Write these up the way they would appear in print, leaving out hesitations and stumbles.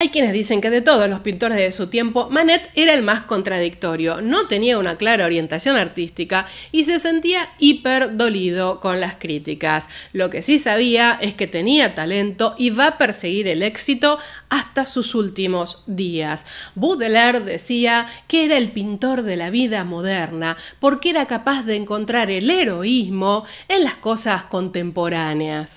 Hay quienes dicen que de todos los pintores de su tiempo, Manet era el más contradictorio, no tenía una clara orientación artística y se sentía hiper dolido con las críticas. Lo que sí sabía es que tenía talento y va a perseguir el éxito hasta sus últimos días. Baudelaire decía que era el pintor de la vida moderna porque era capaz de encontrar el heroísmo en las cosas contemporáneas.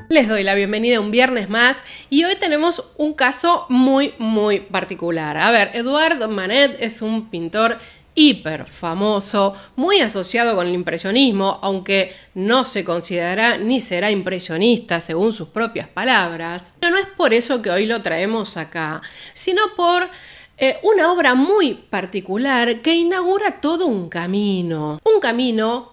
Les doy la bienvenida un viernes más y hoy tenemos un caso muy particular. A ver, Edouard Manet es un pintor hiper famoso, muy asociado con el impresionismo, aunque no se considerará ni será impresionista según sus propias palabras. Pero no es por eso que hoy lo traemos acá, sino por una obra muy particular que inaugura todo un camino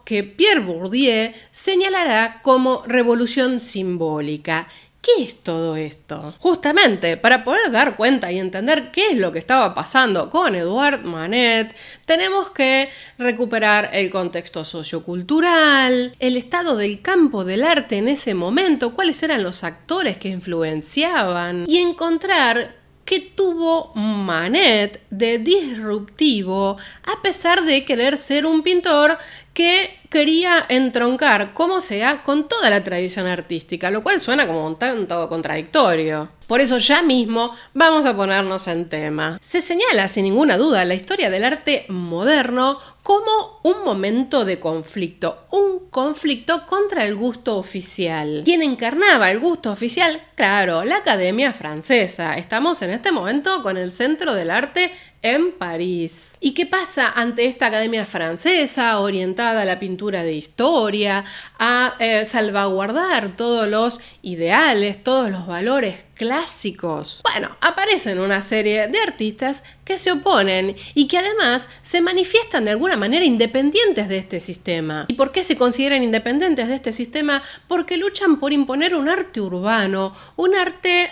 que Pierre Bourdieu señalará como revolución simbólica. ¿Qué es todo esto? Justamente, para poder dar cuenta y entender qué es lo que estaba pasando con Edouard Manet, tenemos que recuperar el contexto sociocultural, el estado del campo del arte en ese momento, cuáles eran los actores que influenciaban y encontrar qué tuvo Manet de disruptivo a pesar de querer ser un pintor que quería entroncar como sea con toda la tradición artística, lo cual suena como un tanto contradictorio. Por eso ya mismo vamos a ponernos en tema. Se señala sin ninguna duda la historia del arte moderno como un momento de conflicto, un conflicto contra el gusto oficial. ¿Quién encarnaba el gusto oficial? Claro, la Academia Francesa. Estamos en este momento con el Centro del Arte en París. ¿Y qué pasa ante esta Academia Francesa orientada a la pintura de historia, a salvaguardar todos los ideales, todos los valores clásicos? Bueno, aparecen una serie de artistas que se oponen y que además se manifiestan de alguna manera independientes de este sistema. ¿Y por qué se consideran independientes de este sistema? Porque luchan por imponer un arte urbano, un arte,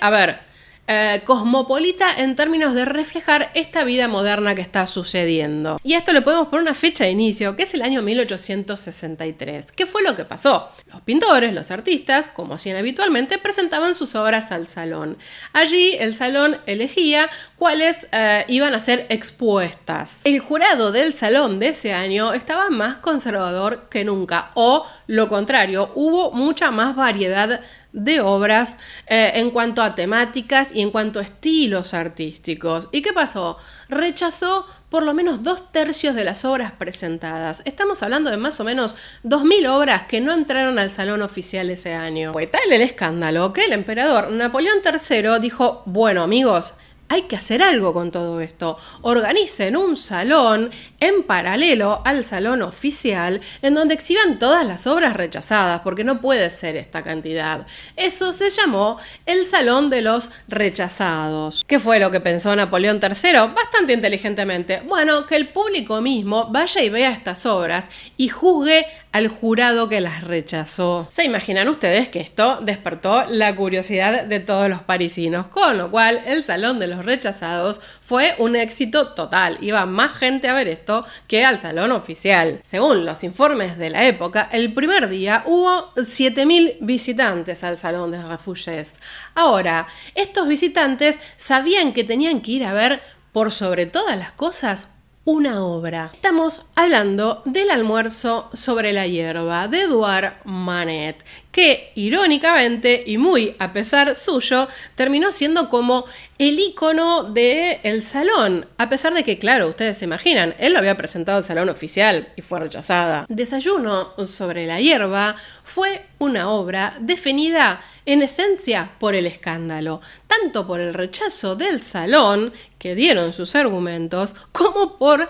cosmopolita en términos de reflejar esta vida moderna que está sucediendo. Y a esto le podemos poner una fecha de inicio, que es el año 1863. ¿Qué fue lo que pasó? Los pintores, los artistas, como hacían habitualmente, presentaban sus obras al salón. Allí el salón elegía cuáles iban a ser expuestas. El jurado del salón de ese año estaba más conservador que nunca, o lo contrario, hubo mucha más variedad de obras en cuanto a temáticas y en cuanto a estilos artísticos. ¿Y qué pasó? Rechazó por lo menos 2/3 de las obras presentadas. Estamos hablando de más o menos 2000 obras que no entraron al salón oficial ese año. Fue tal el escándalo que el emperador Napoleón III dijo: bueno, amigos, hay que hacer algo con todo esto. Organicen un salón en paralelo al salón oficial en donde exhiban todas las obras rechazadas, porque no puede ser esta cantidad. Eso se llamó el Salón de los Rechazados. ¿Qué fue lo que pensó Napoleón III? Bastante inteligentemente. Bueno, que el público mismo vaya y vea estas obras y juzgue al jurado que las rechazó. ¿Se imaginan ustedes que esto despertó la curiosidad de todos los parisinos? Con lo cual, el Salón de los Rechazados fue un éxito total. Iba más gente a ver esto que al salón oficial. Según los informes de la época, el primer día hubo 7000 visitantes al Salón de Refuges. Ahora, estos visitantes sabían que tenían que ir a ver, por sobre todas las cosas, una obra. Estamos hablando del Almuerzo sobre la hierba de Edouard Manet, que irónicamente y muy a pesar suyo terminó siendo como el ícono del salón, a pesar de que, claro, ustedes se imaginan, él lo había presentado al salón oficial y fue rechazada. Desayuno sobre la hierba fue una obra definida en esencia por el escándalo, tanto por el rechazo del salón, que dieron sus argumentos, como por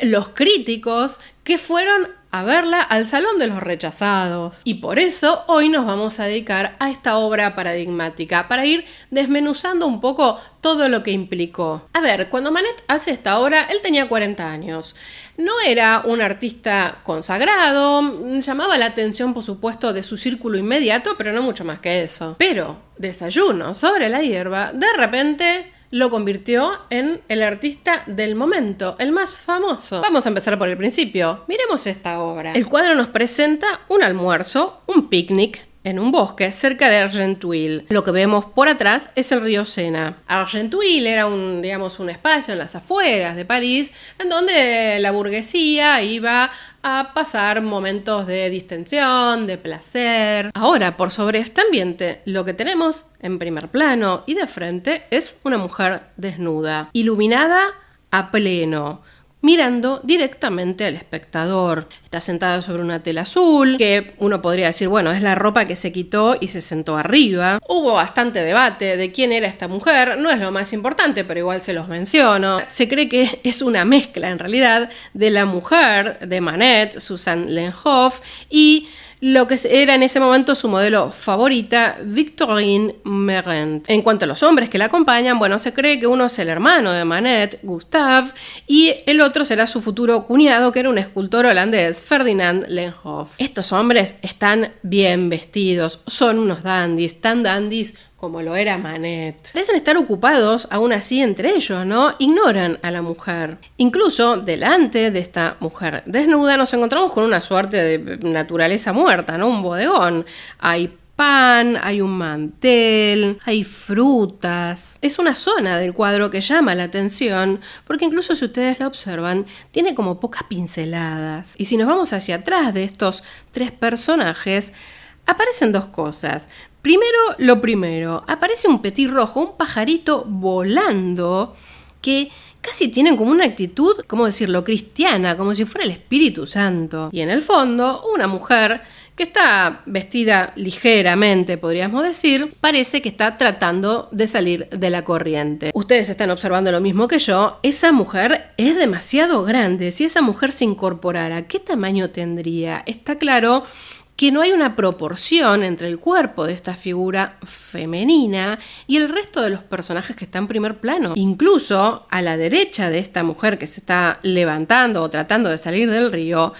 los críticos que fueron a verla al Salón de los Rechazados. Y por eso hoy nos vamos a dedicar a esta obra paradigmática, para ir desmenuzando un poco todo lo que implicó. A ver, cuando Manet hace esta obra, él tenía 40 años. No era un artista consagrado, llamaba la atención, por supuesto, de su círculo inmediato, pero no mucho más que eso. Pero Desayuno sobre la hierba, de repente lo convirtió en el artista del momento, el más famoso. Vamos a empezar por el principio. Miremos esta obra. El cuadro nos presenta un almuerzo, un picnic, en un bosque cerca de Argenteuil. Lo que vemos por atrás es el río Sena. Argenteuil era un espacio en las afueras de París en donde la burguesía iba a pasar momentos de distensión, de placer. Ahora, por sobre este ambiente, lo que tenemos en primer plano y de frente es una mujer desnuda, iluminada a pleno, mirando directamente al espectador. Está sentada sobre una tela azul, que uno podría decir, bueno, es la ropa que se quitó y se sentó arriba. Hubo bastante debate de quién era esta mujer, no es lo más importante, pero igual se los menciono. Se cree que es una mezcla, en realidad, de la mujer de Manet, Suzanne Lenhoff, y lo que era en ese momento su modelo favorita, Victorine Meurent. En cuanto a los hombres que la acompañan, bueno, se cree que uno es el hermano de Manet, Gustave, y el otro será su futuro cuñado, que era un escultor holandés, Ferdinand Lenhoff. Estos hombres están bien vestidos, son unos dandies, tan dandies como lo era Manet. Parecen estar ocupados aún así entre ellos, ¿no? Ignoran a la mujer. Incluso delante de esta mujer desnuda nos encontramos con una suerte de naturaleza muerta, ¿no? Un bodegón. Hay pan, hay un mantel, hay frutas. Es una zona del cuadro que llama la atención porque incluso si ustedes la observan, tiene como pocas pinceladas. Y si nos vamos hacia atrás de estos tres personajes, aparecen dos cosas. Lo primero, aparece un petirrojo, un pajarito volando que casi tienen como una actitud, ¿cómo decirlo?, cristiana, como si fuera el Espíritu Santo. Y en el fondo, una mujer que está vestida ligeramente, podríamos decir, parece que está tratando de salir de la corriente. Ustedes están observando lo mismo que yo, esa mujer es demasiado grande. Si esa mujer se incorporara, ¿qué tamaño tendría? Está claro que no hay una proporción entre el cuerpo de esta figura femenina y el resto de los personajes que están en primer plano. Incluso a la derecha de esta mujer que se está levantando o tratando de salir del río,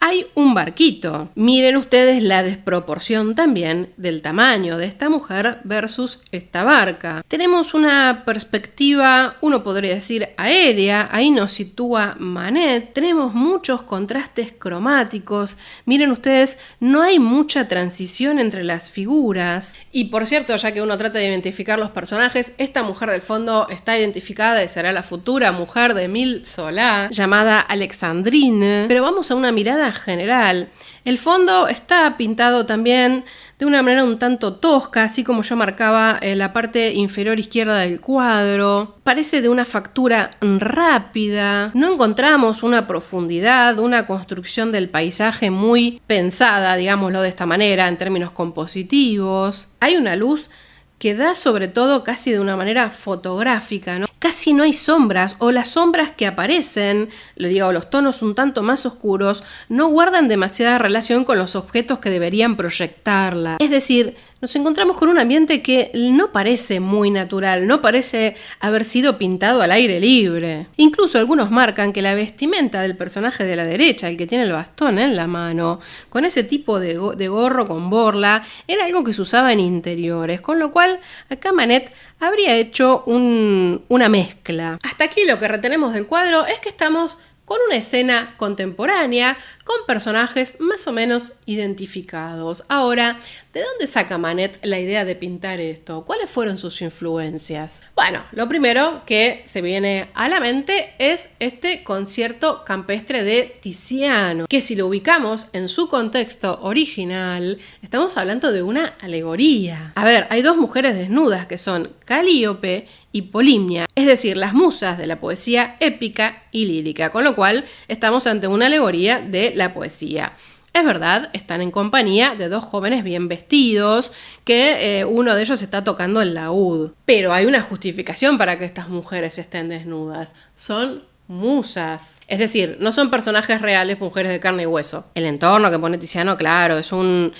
hay un barquito. Miren ustedes la desproporción también del tamaño de esta mujer versus esta barca. Tenemos una perspectiva, uno podría decir aérea, ahí nos sitúa Manet. Tenemos muchos contrastes cromáticos. Miren ustedes, no hay mucha transición entre las figuras. Y por cierto, ya que uno trata de identificar los personajes, esta mujer del fondo está identificada y será la futura mujer de Émile Zola, llamada Alexandrine. Pero vamos a una mirada general. El fondo está pintado también de una manera un tanto tosca, así como yo marcaba la parte inferior izquierda del cuadro. Parece de una factura rápida. No encontramos una profundidad, una construcción del paisaje muy pensada, digámoslo de esta manera, en términos compositivos. Hay una luz que da sobre todo casi de una manera fotográfica, ¿no? Casi no hay sombras, o las sombras que aparecen, los tonos un tanto más oscuros, no guardan demasiada relación con los objetos que deberían proyectarla. Es decir, nos encontramos con un ambiente que no parece muy natural, no parece haber sido pintado al aire libre. Incluso algunos marcan que la vestimenta del personaje de la derecha, el que tiene el bastón en la mano, con ese tipo de gorro con borla, era algo que se usaba en interiores, con lo cual acá Manet habría hecho una mezcla. Hasta aquí lo que retenemos del cuadro es que estamos con una escena contemporánea, con personajes más o menos identificados. Ahora, ¿de dónde saca Manet la idea de pintar esto? ¿Cuáles fueron sus influencias? Bueno, lo primero que se viene a la mente es este concierto campestre de Tiziano, que si lo ubicamos en su contexto original, estamos hablando de una alegoría. A ver, hay dos mujeres desnudas que son Calíope y Polimnia, es decir, las musas de la poesía épica y lírica, con lo cual estamos ante una alegoría de la poesía. Es verdad, están en compañía de dos jóvenes bien vestidos, que uno de ellos está tocando el laúd. Pero hay una justificación para que estas mujeres estén desnudas. Son musas. Es decir, no son personajes reales, mujeres de carne y hueso. El entorno que pone Tiziano, claro, es un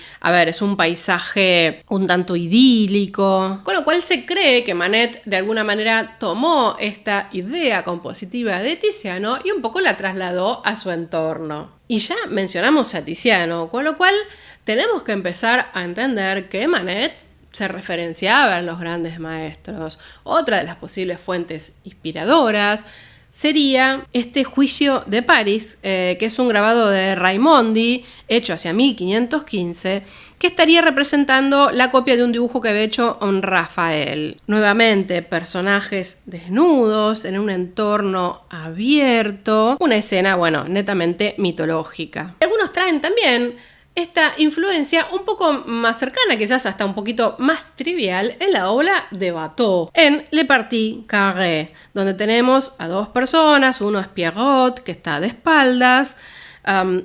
paisaje un tanto idílico. Con lo cual se cree que Manet de alguna manera tomó esta idea compositiva de Tiziano y un poco la trasladó a su entorno. Y ya mencionamos a Tiziano, con lo cual tenemos que empezar a entender que Manet se referenciaba en los grandes maestros. Otra de las posibles fuentes inspiradoras sería este Juicio de París, que es un grabado de Raimondi, hecho hacia 1515, que estaría representando la copia de un dibujo que había hecho Rafael. Nuevamente, personajes desnudos, en un entorno abierto, una escena, netamente mitológica. Algunos traen también esta influencia un poco más cercana, quizás hasta un poquito más trivial, en la obra de Watteau, en Le Parti Carré, donde tenemos a dos personas, uno es Pierrot, que está de espaldas,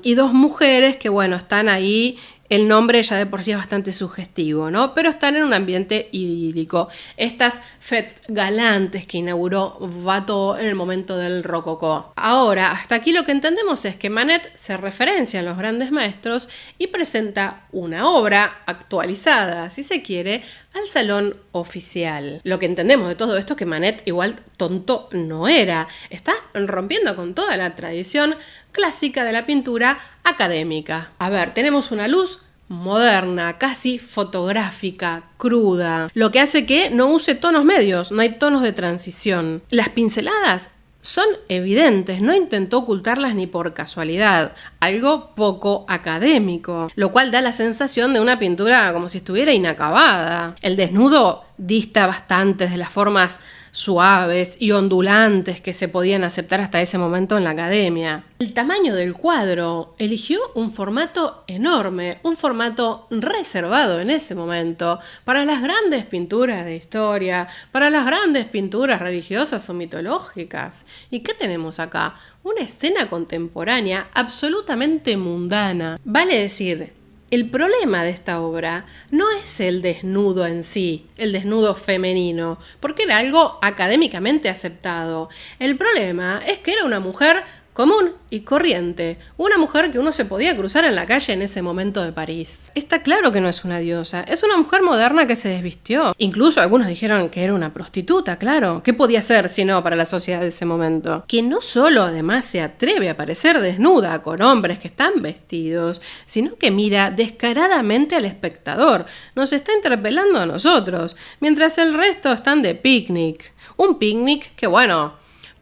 y dos mujeres que, están ahí. El nombre ya de por sí es bastante sugestivo, ¿no? Pero están en un ambiente idílico. Estas fêtes galantes que inauguró Watteau en el momento del rococó. Ahora, hasta aquí lo que entendemos es que Manet se referencia en los grandes maestros y presenta una obra actualizada, si se quiere, al salón oficial. Lo que entendemos de todo esto es que Manet igual tonto no era. Está rompiendo con toda la tradición clásica de la pintura académica. A ver, tenemos una luz moderna, casi fotográfica, cruda, lo que hace que no use tonos medios, no hay tonos de transición. Las pinceladas son evidentes, no intentó ocultarlas ni por casualidad, algo poco académico, lo cual da la sensación de una pintura como si estuviera inacabada. El desnudo dista bastante de las formas suaves y ondulantes que se podían aceptar hasta ese momento en la academia. El tamaño del cuadro eligió un formato enorme, un formato reservado en ese momento para las grandes pinturas de historia, para las grandes pinturas religiosas o mitológicas. ¿Y qué tenemos acá? Una escena contemporánea absolutamente mundana. Vale decir, el problema de esta obra no es el desnudo en sí, el desnudo femenino, porque era algo académicamente aceptado. El problema es que era una mujer común y corriente, una mujer que uno se podía cruzar en la calle en ese momento de París. Está claro que no es una diosa, es una mujer moderna que se desvistió. Incluso algunos dijeron que era una prostituta, claro. ¿Qué podía ser si no para la sociedad de ese momento? Que no solo además se atreve a aparecer desnuda con hombres que están vestidos, sino que mira descaradamente al espectador. Nos está interpelando a nosotros, mientras el resto están de picnic. Un picnic que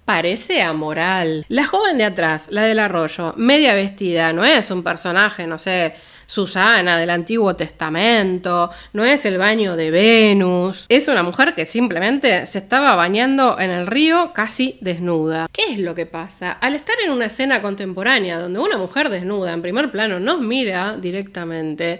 parece amoral. La joven de atrás, la del arroyo, media vestida, no es un personaje, Susana del Antiguo Testamento, no es el baño de Venus. Es una mujer que simplemente se estaba bañando en el río casi desnuda. ¿Qué es lo que pasa? Al estar en una escena contemporánea donde una mujer desnuda en primer plano nos mira directamente,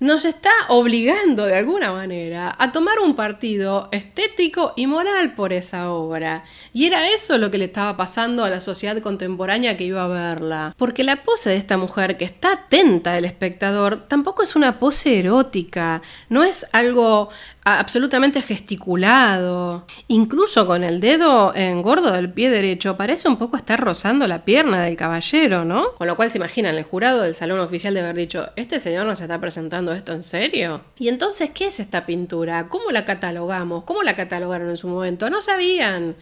nos está obligando de alguna manera a tomar un partido estético y moral por esa obra. Y era eso lo que le estaba pasando a la sociedad contemporánea que iba a verla. Porque la pose de esta mujer que está atenta al espectador tampoco es una pose erótica, no es algo absolutamente gesticulado. Incluso con el dedo engordo del pie derecho parece un poco estar rozando la pierna del caballero, ¿no? Con lo cual se imaginan el jurado del salón oficial de haber dicho, ¿este señor nos está presentando esto en serio? Y entonces, ¿qué es esta pintura? ¿Cómo la catalogamos? ¿Cómo la catalogaron en su momento? No sabían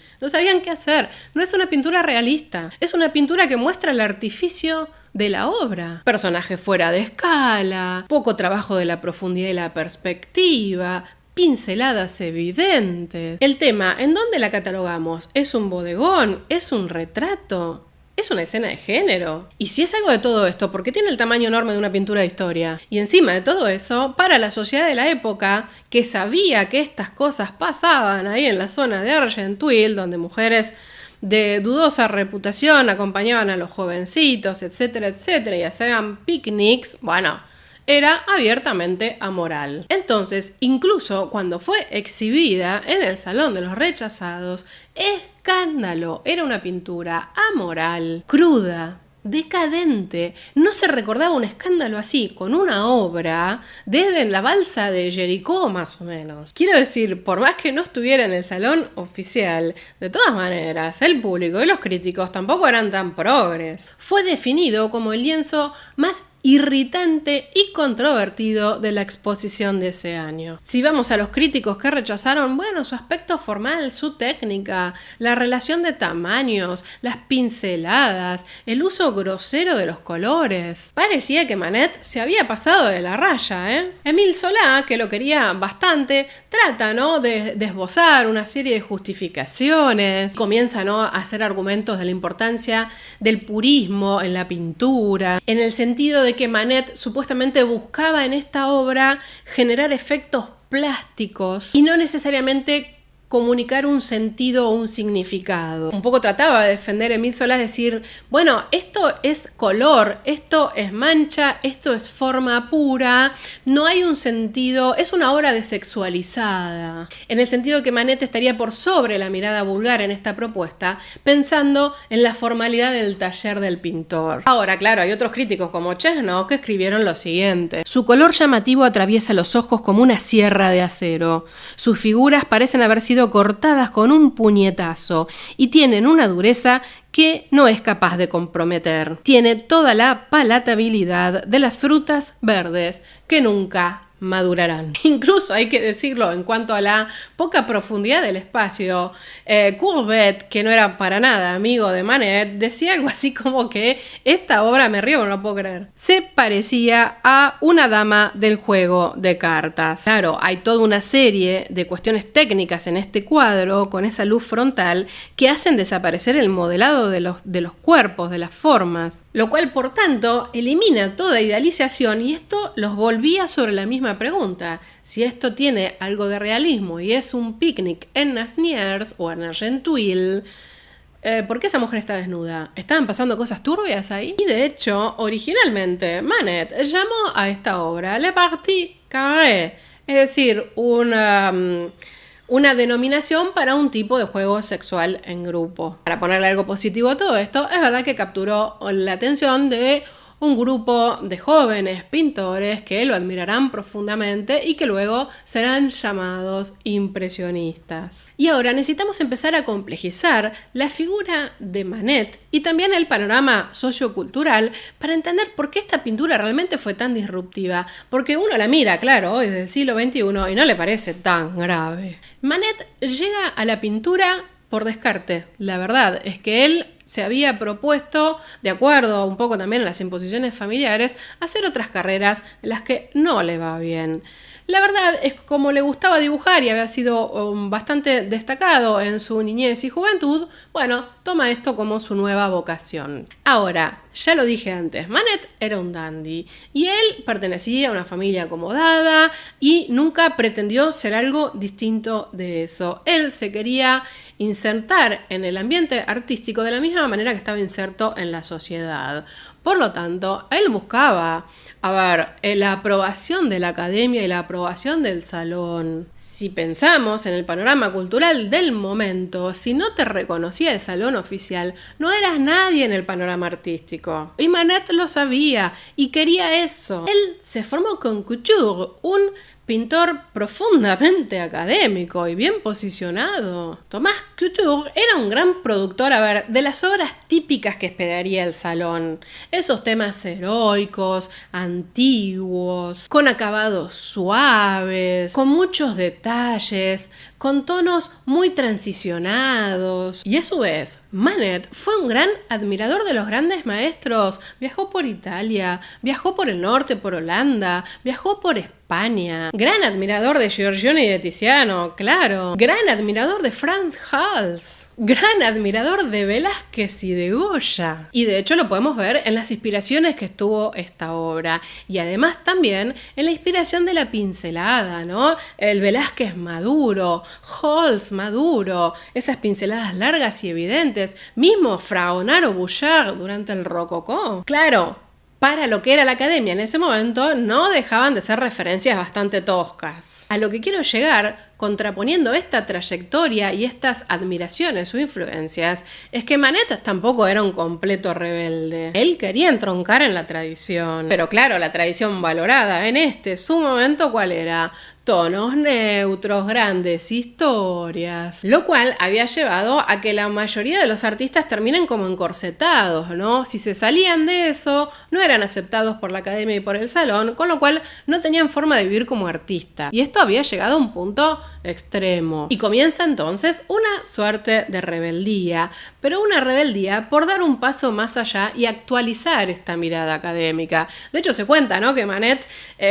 qué hacer. No es una pintura realista, es una pintura que muestra el artificio de la obra. Personaje fuera de escala, poco trabajo de la profundidad y la perspectiva, pinceladas evidentes. El tema, ¿en dónde la catalogamos? ¿Es un bodegón? ¿Es un retrato? ¿Es una escena de género? Y si es algo de todo esto, ¿por qué tiene el tamaño enorme de una pintura de historia? Y encima de todo eso, para la sociedad de la época, que sabía que estas cosas pasaban ahí en la zona de Argenteuil, donde mujeres de dudosa reputación acompañaban a los jovencitos, etcétera, etcétera, y hacían picnics, era abiertamente amoral. Entonces, incluso cuando fue exhibida en el Salón de los Rechazados, escándalo, era una pintura amoral, cruda, decadente. No se recordaba un escándalo así con una obra desde la balsa de Jericó, más o menos. Quiero decir, por más que no estuviera en el salón oficial, de todas maneras, el público y los críticos tampoco eran tan progres. Fue definido como el lienzo más irritante y controvertido de la exposición de ese año. Si vamos a los críticos que rechazaron, bueno, su aspecto formal, su técnica, la relación de tamaños, las pinceladas, el uso grosero de los colores. Parecía que Manet se había pasado de la raya, ¿eh? Émile Zola, que lo quería bastante, trata, ¿no?, de esbozar una serie de justificaciones, comienza, ¿no?, a hacer argumentos de la importancia del purismo en la pintura, en el sentido de que Manet supuestamente buscaba en esta obra generar efectos plásticos y no necesariamente comunicar un sentido o un significado. Un poco trataba de defender Émile Zola, decir, bueno, esto es color, esto es mancha, esto es forma pura, no hay un sentido, es una obra desexualizada, en el sentido que Manet estaría por sobre la mirada vulgar en esta propuesta, pensando en la formalidad del taller del pintor. Ahora, claro, hay otros críticos como Chesneau que escribieron lo siguiente: su color llamativo atraviesa los ojos como una sierra de acero, sus figuras parecen haber sido cortadas con un puñetazo y tienen una dureza que no es capaz de comprometer. Tiene toda la palatabilidad de las frutas verdes que nunca madurarán. Incluso hay que decirlo en cuanto a la poca profundidad del espacio. Courbet, que no era para nada amigo de Manet, decía algo así como que esta obra, me río, no lo puedo creer, se parecía a una dama del juego de cartas. Claro, hay toda una serie de cuestiones técnicas en este cuadro, con esa luz frontal, que hacen desaparecer el modelado de los cuerpos, de las formas, lo cual, por tanto, elimina toda idealización, y esto los volvía sobre la misma pregunta: si esto tiene algo de realismo y es un picnic en Nasniers o en Argenteuil, ¿por qué esa mujer está desnuda? ¿Estaban pasando cosas turbias ahí? Y de hecho, originalmente, Manet llamó a esta obra Le Partie Carrée, es decir, una denominación para un tipo de juego sexual en grupo. Para ponerle algo positivo a todo esto, es verdad que capturó la atención de un grupo de jóvenes pintores que lo admirarán profundamente y que luego serán llamados impresionistas. Y ahora necesitamos empezar a complejizar la figura de Manet y también el panorama sociocultural para entender por qué esta pintura realmente fue tan disruptiva. Porque uno la mira, claro, hoy desde el siglo XXI y no le parece tan grave. Manet llega a la pintura por descarte. La verdad es que él se había propuesto, de acuerdo un poco también a las imposiciones familiares, hacer otras carreras en las que no le va bien. La verdad es que como le gustaba dibujar y había sido bastante destacado en su niñez y juventud, bueno, toma esto como su nueva vocación. Ahora, ya lo dije antes, Manet era un dandy y él pertenecía a una familia acomodada y nunca pretendió ser algo distinto de eso. Él se quería insertar en el ambiente artístico de la misma manera que estaba inserto en la sociedad. Por lo tanto, él buscaba, la aprobación de la academia y la aprobación del salón. Si pensamos en el panorama cultural del momento, si no te reconocía el salón oficial, no eras nadie en el panorama artístico. Y Manet lo sabía y quería eso. Él se formó con Couture, un pintor profundamente académico y bien posicionado. Thomas Couture era un gran productor, de las obras típicas que esperaría el salón. Esos temas heroicos, antiguos, con acabados suaves, con muchos detalles, con tonos muy transicionados. Y a su vez, Manet fue un gran admirador de los grandes maestros. Viajó por Italia, viajó por el norte, por Holanda, viajó por España. Gran admirador de Giorgione y de Tiziano, claro. Gran admirador de Frans Hals. Gran admirador de Velázquez y de Goya. Y de hecho lo podemos ver en las inspiraciones que tuvo esta obra. Y además también en la inspiración de la pincelada, ¿no? El Velázquez maduro, Hals maduro, esas pinceladas largas y evidentes. Mismo Fragonard o Bouchard durante el Rococó. Claro, para lo que era la academia en ese momento, no dejaban de ser referencias bastante toscas. A lo que quiero llegar, contraponiendo esta trayectoria y estas admiraciones o influencias, es que Manet tampoco era un completo rebelde. Él quería entroncar en la tradición. Pero claro, la tradición valorada en su momento, ¿cuál era? tonos neutros, grandes historias, lo cual había llevado a que la mayoría de los artistas terminen como encorsetados, ¿no? Si se salían de eso, no eran aceptados por la academia y por el salón, con lo cual no tenían forma de vivir como artistas. Y esto había llegado a un punto extremo. Y comienza entonces una suerte de rebeldía, pero una rebeldía por dar un paso más allá y actualizar esta mirada académica. De hecho, se cuenta, ¿no?, que Manet,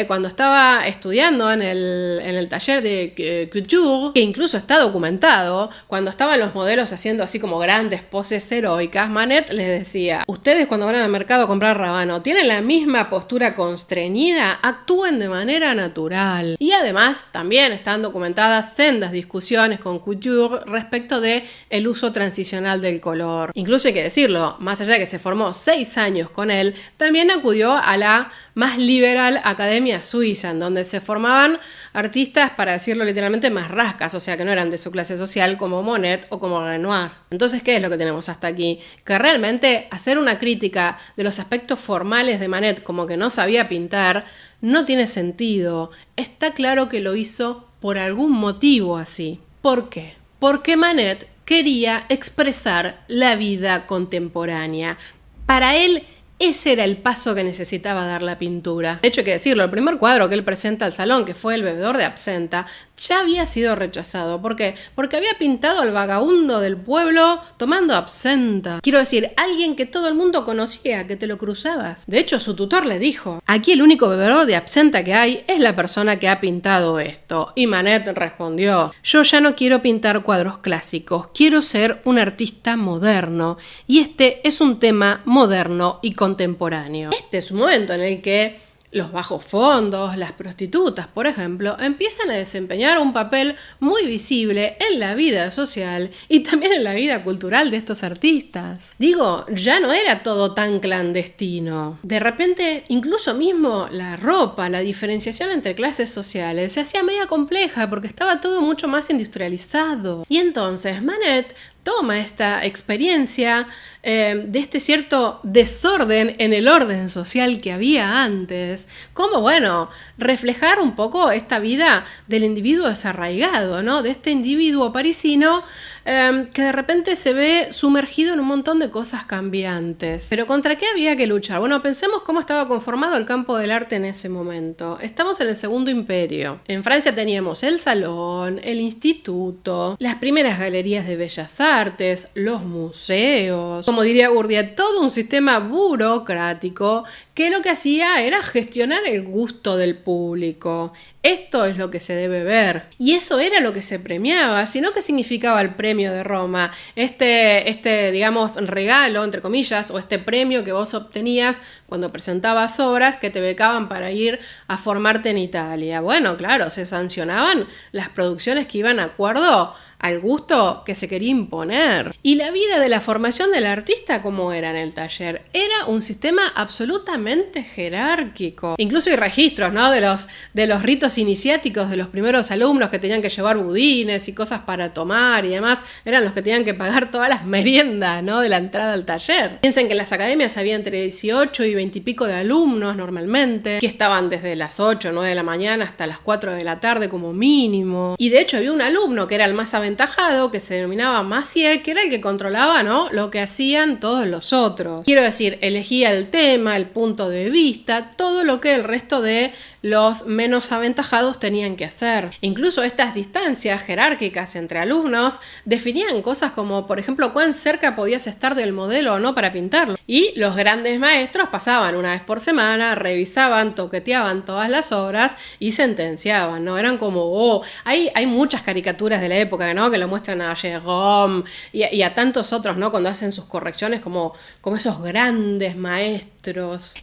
cuando estaba estudiando en el taller de couture, que incluso está documentado, cuando estaban los modelos haciendo así como grandes poses heroicas, Manet les decía: ustedes cuando van al mercado a comprar Rabanne tienen la misma postura constreñida, actúen de manera natural. Y además también están documentadas sendas discusiones con couture respecto de el uso transicional del color. Incluso hay que decirlo, más allá de que se formó 6 años con él, también acudió a la más liberal Academia Suiza, en donde se formaban artistas, para decirlo literalmente, más rascas, o sea que no eran de su clase social, como Monet o como Renoir. Entonces, ¿qué es lo que tenemos hasta aquí? Que realmente hacer una crítica de los aspectos formales de Manet, como que no sabía pintar, no tiene sentido. Está claro que lo hizo por algún motivo así. ¿Por qué? Porque Manet quería expresar la vida contemporánea. Para él, ese era el paso que necesitaba dar la pintura. De hecho, hay que decirlo, el primer cuadro que él presenta al salón, que fue El bebedor de absenta, ya había sido rechazado. ¿Por qué? Porque había pintado al vagabundo del pueblo tomando absenta. Quiero decir, alguien que todo el mundo conocía, que te lo cruzabas. De hecho, su tutor le dijo: aquí el único bebedor de absenta que hay es la persona que ha pintado esto. Y Manet respondió: yo ya no quiero pintar cuadros clásicos, quiero ser un artista moderno. Y este es un tema moderno y contemporáneo. Este es un momento en el que los bajos fondos, las prostitutas, por ejemplo, empiezan a desempeñar un papel muy visible en la vida social y también en la vida cultural de estos artistas. Digo, ya no era todo tan clandestino. De repente, incluso mismo la ropa, la diferenciación entre clases sociales se hacía media compleja porque estaba todo mucho más industrializado. Y entonces Manet toma esta experiencia de este cierto desorden en el orden social que había antes, como, bueno, reflejar un poco esta vida del individuo desarraigado, ¿no? De este individuo parisino que de repente se ve sumergido en un montón de cosas cambiantes. ¿Pero contra qué había que luchar? Bueno, pensemos cómo estaba conformado el campo del arte en ese momento. Estamos en el Segundo Imperio. En Francia teníamos el Salón, el Instituto, las primeras galerías de bellas artes, los museos, como diría Bourdieu, todo un sistema burocrático que lo que hacía era gestionar el gusto del público. Esto es lo que se debe ver. Y eso era lo que se premiaba, sino que significaba el premio de Roma. Este, digamos, regalo, entre comillas, o este premio que vos obtenías cuando presentabas obras que te becaban para ir a formarte en Italia. Bueno, claro, se sancionaban las producciones que iban de acuerdo al gusto que se quería imponer. Y la vida de la formación del artista, ¿cómo era en el taller? Era un sistema absolutamente jerárquico. Incluso hay registros, ¿no?, de los ritos iniciáticos de los primeros alumnos que tenían que llevar budines y cosas para tomar y demás. Eran los que tenían que pagar todas las meriendas, ¿no?, de la entrada al taller. Piensen que en las academias había entre 18 y 20 y pico de alumnos normalmente, que estaban desde las 8 o 9 de la mañana hasta las 4 de la tarde como mínimo. Y de hecho había un alumno que era el más aventajado, que se denominaba Massier, que era el que controlaba, ¿no?, lo que hacían todos los otros. Quiero decir, elegía el tema, el punto de vista, todo lo que el resto de los menos aventajados tenían que hacer. Incluso estas distancias jerárquicas entre alumnos definían cosas como, por ejemplo, cuán cerca podías estar del modelo o no para pintarlo. Y los grandes maestros pasaban una vez por semana, revisaban, toqueteaban todas las obras y sentenciaban, ¿no? Eran como, hay muchas caricaturas de la época, ¿no?, que lo muestran a Gérôme y a tantos otros, ¿no?, cuando hacen sus correcciones como esos grandes maestros.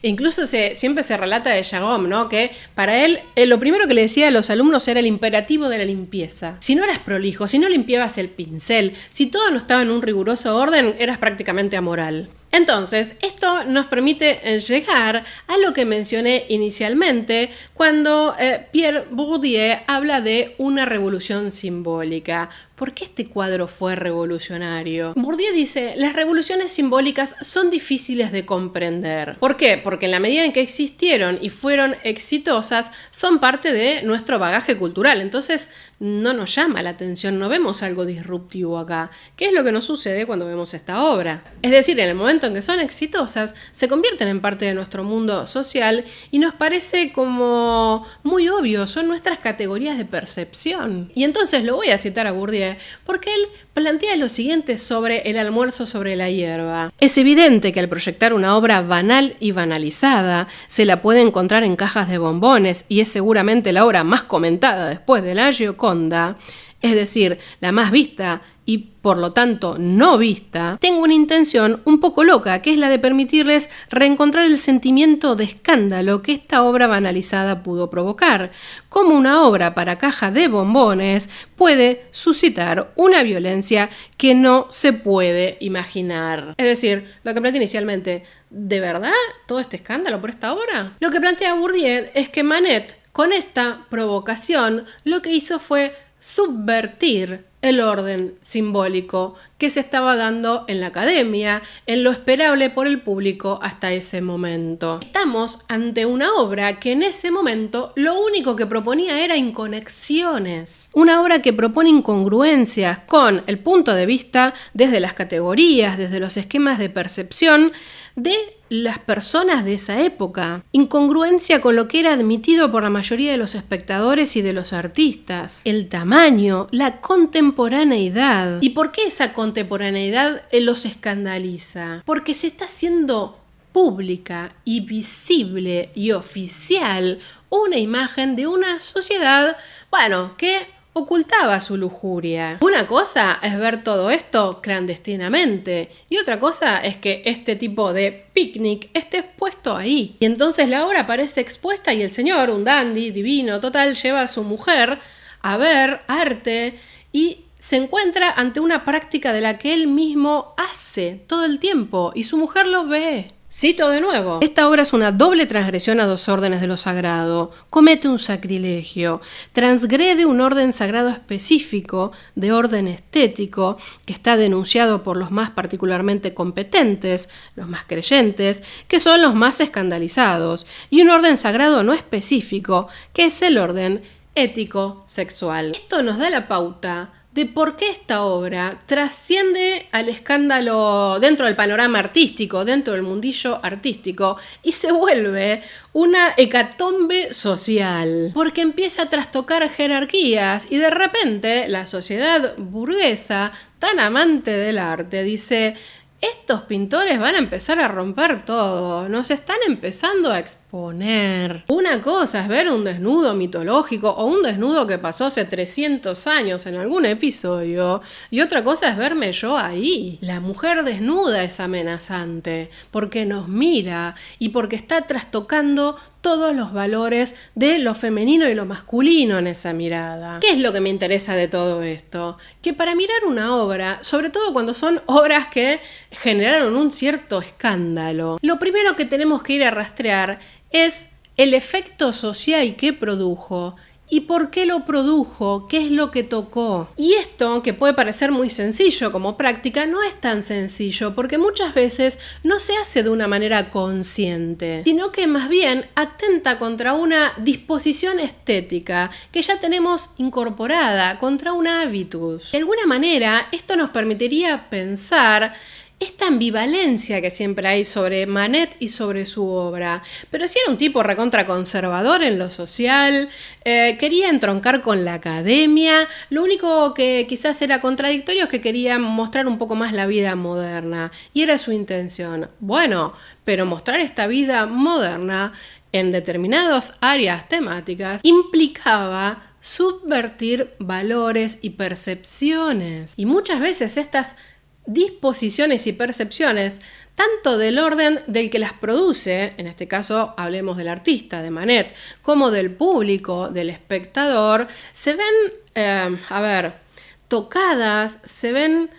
E incluso siempre se relata de Gérôme, ¿no?, que para él lo primero que le decía a los alumnos era el imperativo de la limpieza. Si no eras prolijo, si no limpiabas el pincel, si todo no estaba en un riguroso orden, eras prácticamente amoral. Entonces, esto nos permite llegar a lo que mencioné inicialmente cuando Pierre Bourdieu habla de una revolución simbólica. ¿por qué este cuadro fue revolucionario? Bourdieu dice, las revoluciones simbólicas son difíciles de comprender. ¿Por qué? Porque en la medida en que existieron y fueron exitosas, son parte de nuestro bagaje cultural. Entonces, no nos llama la atención, no vemos algo disruptivo acá. ¿Qué es lo que nos sucede cuando vemos esta obra? Es decir, en el momento en que son exitosas, se convierten en parte de nuestro mundo social y nos parece como muy obvio, son nuestras categorías de percepción. Y entonces lo voy a citar a Bourdieu porque él plantea lo siguiente sobre el almuerzo sobre la hierba. Es evidente que al proyectar una obra banal y banalizada, se la puede encontrar en cajas de bombones y es seguramente la obra más comentada después de la Gioconda, es decir, la más vista y por lo tanto no vista, tengo una intención un poco loca, que es la de permitirles reencontrar el sentimiento de escándalo que esta obra banalizada pudo provocar. Como una obra para caja de bombones puede suscitar una violencia que no se puede imaginar. Es decir, lo que planteé inicialmente, ¿de verdad todo este escándalo por esta obra? Lo que plantea Bourdieu es que Manet, con esta provocación, lo que hizo fue subvertir el orden simbólico que se estaba dando en la academia, en lo esperable por el público hasta ese momento. Estamos ante una obra que en ese momento lo único que proponía era inconexiones. Una obra que propone incongruencias con el punto de vista desde las categorías, desde los esquemas de percepción de las personas de esa época. Incongruencia con lo que era admitido por la mayoría de los espectadores y de los artistas. El tamaño, la contemporaneidad. ¿Y por qué esa contemporaneidad los escandaliza? Porque se está haciendo pública y visible y oficial una imagen de una sociedad, que ocultaba su lujuria. Una cosa es ver todo esto clandestinamente y otra cosa es que este tipo de picnic esté expuesto ahí. Y entonces la obra aparece expuesta y el señor, un dandy divino total, lleva a su mujer a ver arte y se encuentra ante una práctica de la que él mismo hace todo el tiempo y su mujer lo ve. Cito de nuevo. Esta obra es una doble transgresión a dos órdenes de lo sagrado. Comete un sacrilegio. Transgrede un orden sagrado específico, de orden estético, que está denunciado por los más particularmente competentes, los más creyentes, que son los más escandalizados, y un orden sagrado no específico, que es el orden ético-sexual. Esto nos da la pauta de por qué esta obra trasciende al escándalo dentro del panorama artístico, dentro del mundillo artístico, y se vuelve una hecatombe social, porque empieza a trastocar jerarquías y de repente la sociedad burguesa, tan amante del arte, dice: estos pintores van a empezar a romper todo, nos están empezando a exponer. Una cosa es ver un desnudo mitológico o un desnudo que pasó hace 300 años en algún episodio, y otra cosa es verme yo ahí. La mujer desnuda es amenazante porque nos mira y porque está trastocando todos los valores de lo femenino y lo masculino en esa mirada. ¿Qué es lo que me interesa de todo esto? Que para mirar una obra, sobre todo cuando son obras que generaron un cierto escándalo, lo primero que tenemos que ir a rastrear es el efecto social que produjo. ¿Y por qué lo produjo? ¿Qué es lo que tocó? Y esto, que puede parecer muy sencillo como práctica, no es tan sencillo porque muchas veces no se hace de una manera consciente, sino que más bien atenta contra una disposición estética que ya tenemos incorporada, contra un hábitus. De alguna manera, esto nos permitiría pensar esta ambivalencia que siempre hay sobre Manet y sobre su obra. Pero si era un tipo recontra conservador en lo social, quería entroncar con la academia, lo único que quizás era contradictorio es que quería mostrar un poco más la vida moderna, y era su intención. Bueno, pero mostrar esta vida moderna en determinadas áreas temáticas implicaba subvertir valores y percepciones. Y muchas veces estas disposiciones y percepciones, tanto del orden del que las produce, en este caso hablemos del artista, de Manet, como del público, del espectador, se ven, tocadas, se ven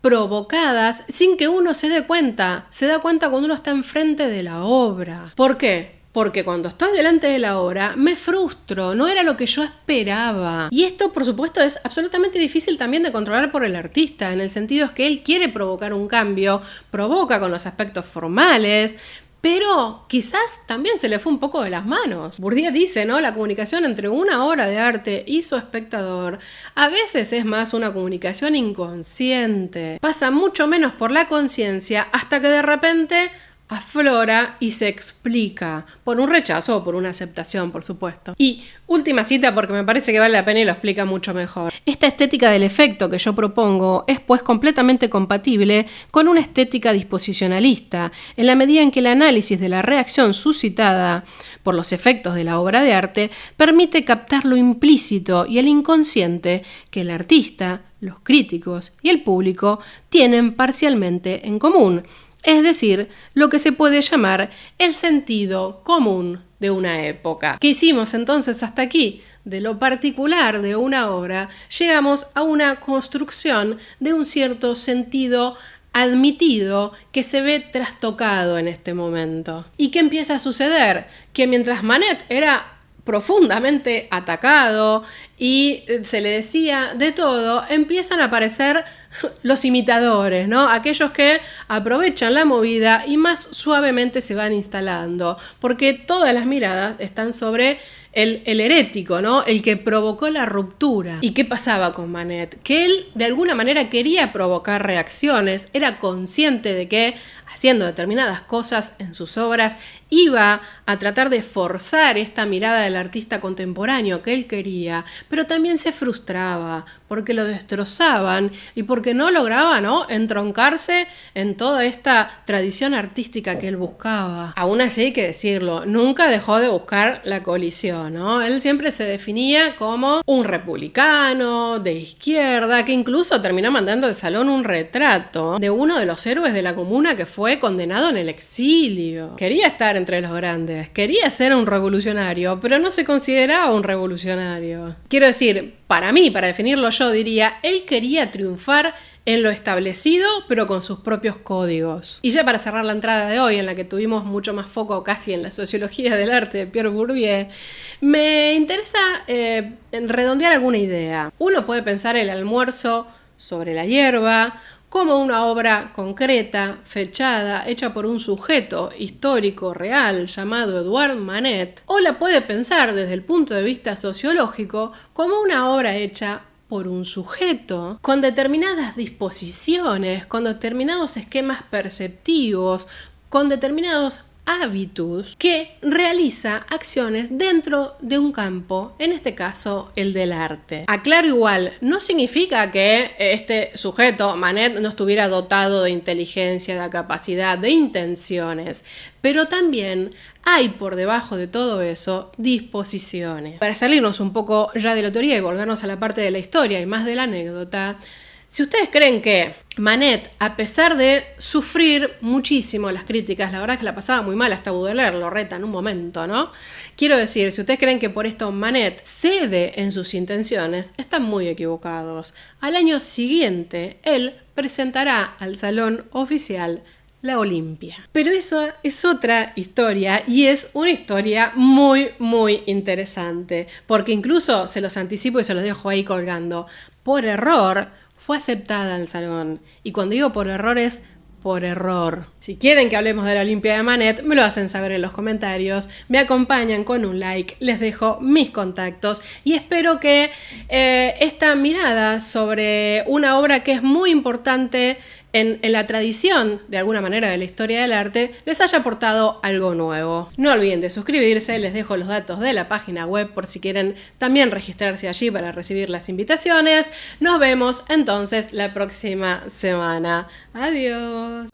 provocadas sin que uno se dé cuenta. Se da cuenta cuando uno está enfrente de la obra. ¿Por qué? porque cuando estoy delante de la obra me frustro, no era lo que yo esperaba. Y esto, por supuesto, es absolutamente difícil también de controlar por el artista, en el sentido es que él quiere provocar un cambio, provoca con los aspectos formales, pero quizás también se le fue un poco de las manos. Bourdieu dice, ¿no? La comunicación entre una obra de arte y su espectador a veces es más una comunicación inconsciente. Pasa mucho menos por la conciencia hasta que de repente aflora y se explica, por un rechazo o por una aceptación, por supuesto. Y última cita, porque me parece que vale la pena y lo explica mucho mejor. Esta estética del efecto que yo propongo es pues completamente compatible con una estética disposicionalista, en la medida en que el análisis de la reacción suscitada por los efectos de la obra de arte permite captar lo implícito y el inconsciente que el artista, los críticos y el público tienen parcialmente en común. Es decir, lo que se puede llamar el sentido común de una época. ¿Qué hicimos entonces hasta aquí? De lo particular de una obra, llegamos a una construcción de un cierto sentido admitido que se ve trastocado en este momento. ¿Y qué empieza a suceder? Que mientras Manet era profundamente atacado y se le decía de todo, empiezan a aparecer los imitadores, ¿no? Aquellos que aprovechan la movida y más suavemente se van instalando, porque todas las miradas están sobre el herético, ¿no? El que provocó la ruptura. ¿Y qué pasaba con Manet? Que él de alguna manera quería provocar reacciones, era consciente de que haciendo determinadas cosas en sus obras iba a tratar de forzar esta mirada del artista contemporáneo que él quería, pero también se frustraba porque lo destrozaban y porque no lograba, ¿no?, entroncarse en toda esta tradición artística que él buscaba. Aún así hay que decirlo, nunca dejó de buscar la colisión, ¿no? Él siempre se definía como un republicano de izquierda, que incluso terminó mandando al salón un retrato de uno de los héroes de la Comuna que fue condenado en el exilio. Quería estar entre los grandes, quería ser un revolucionario, pero no se consideraba un revolucionario. Quiero decir, para mí, para definirlo yo, diría, él quería triunfar en lo establecido, pero con sus propios códigos. Y ya para cerrar la entrada de hoy, en la que tuvimos mucho más foco casi en la sociología del arte de Pierre Bourdieu, me interesa redondear alguna idea. Uno puede pensar el almuerzo sobre la hierba como una obra concreta, fechada, hecha por un sujeto histórico real llamado Edouard Manet, o la puede pensar desde el punto de vista sociológico como una obra hecha por un sujeto, con determinadas disposiciones, con determinados esquemas perceptivos, con determinados hábitos, que realiza acciones dentro de un campo, en este caso el del arte. Aclaro igual, no significa que este sujeto, Manet, no estuviera dotado de inteligencia, de capacidad, de intenciones, pero también hay por debajo de todo eso disposiciones. Para salirnos un poco ya de la teoría y volvernos a la parte de la historia y más de la anécdota, si ustedes creen que Manet, a pesar de sufrir muchísimo las críticas, la verdad es que la pasaba muy mal, hasta Baudelaire lo reta en un momento, ¿no? Quiero decir, si ustedes creen que por esto Manet cede en sus intenciones, están muy equivocados. Al año siguiente, él presentará al Salón Oficial la Olimpia. Pero eso es otra historia y es una historia muy, muy interesante, porque incluso, se los anticipo y se los dejo ahí colgando, por error fue aceptada en el salón. Y cuando digo por error es por error. Si quieren que hablemos de la Olimpia de Manet, me lo hacen saber en los comentarios, me acompañan con un like, les dejo mis contactos y espero que esta mirada sobre una obra que es muy importante en la tradición, de alguna manera, de la historia del arte, les haya aportado algo nuevo. No olviden de suscribirse, les dejo los datos de la página web por si quieren también registrarse allí para recibir las invitaciones. Nos vemos entonces la próxima semana. Adiós.